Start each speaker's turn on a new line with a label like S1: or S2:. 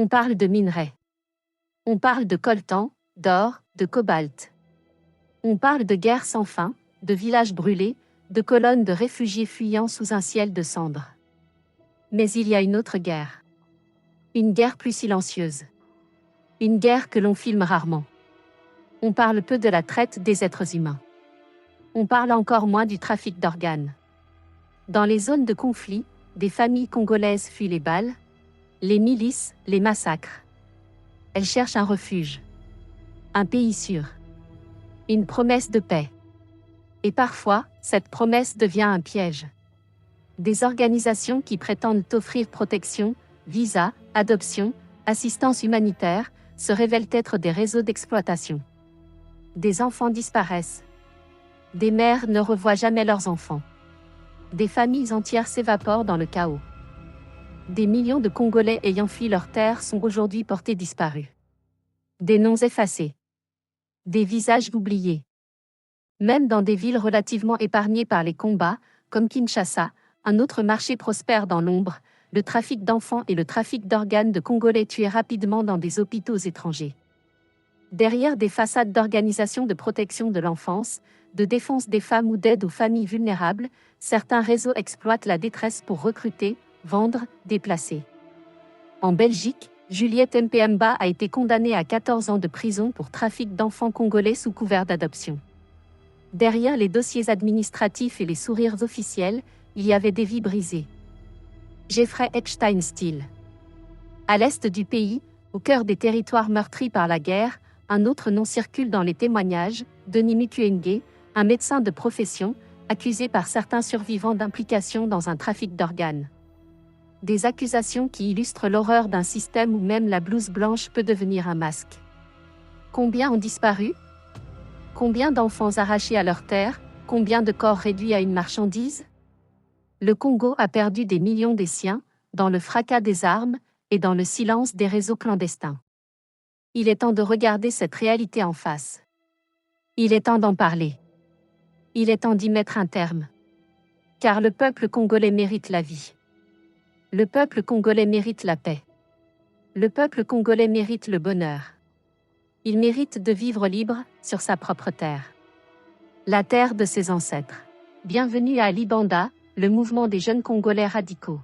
S1: On parle de minerais. On parle de coltan, d'or, de cobalt. On parle de guerre sans fin, de villages brûlés, de colonnes de réfugiés fuyant sous un ciel de cendres. Mais il y a une autre guerre. Une guerre plus silencieuse. Une guerre que l'on filme rarement. On parle peu de la traite des êtres humains. On parle encore moins du trafic d'organes. Dans les zones de conflit, des familles congolaises fuient les balles, les milices, les massacres. Elles cherchent un refuge. Un pays sûr. Une promesse de paix. Et parfois, cette promesse devient un piège. Des organisations qui prétendent offrir protection, visa, adoption, assistance humanitaire, se révèlent être des réseaux d'exploitation. Des enfants disparaissent. Des mères ne revoient jamais leurs enfants. Des familles entières s'évaporent dans le chaos. Des millions de Congolais ayant fui leur terre sont aujourd'hui portés disparus. Des noms effacés. Des visages oubliés. Même dans des villes relativement épargnées par les combats, comme Kinshasa, un autre marché prospère dans l'ombre, le trafic d'enfants et le trafic d'organes de Congolais tués rapidement dans des hôpitaux étrangers. Derrière des façades d'organisation de protection de l'enfance, de défense des femmes ou d'aide aux familles vulnérables, certains réseaux exploitent la détresse pour recruter, vendre, déplacer. En Belgique, Juliette Mpemba a été condamnée à 14 ans de prison pour trafic d'enfants congolais sous couvert d'adoption. Derrière les dossiers administratifs et les sourires officiels, il y avait des vies brisées. Jeffrey Epstein Steel. À l'est du pays, au cœur des territoires meurtris par la guerre, un autre nom circule dans les témoignages, Denis Mukwege, un médecin de profession, accusé par certains survivants d'implication dans un trafic d'organes. Des accusations qui illustrent l'horreur d'un système où même la blouse blanche peut devenir un masque. Combien ont disparu? Combien d'enfants arrachés à leur terre? Combien de corps réduits à une marchandise? Le Congo a perdu des millions des siens, dans le fracas des armes et dans le silence des réseaux clandestins. Il est temps de regarder cette réalité en face. Il est temps d'en parler. Il est temps d'y mettre un terme. Car le peuple congolais mérite la vie. Le peuple congolais mérite la paix. Le peuple congolais mérite le bonheur. Il mérite de vivre libre, sur sa propre terre. La terre de ses ancêtres. Bienvenue à Libanda, le mouvement des jeunes Congolais radicaux.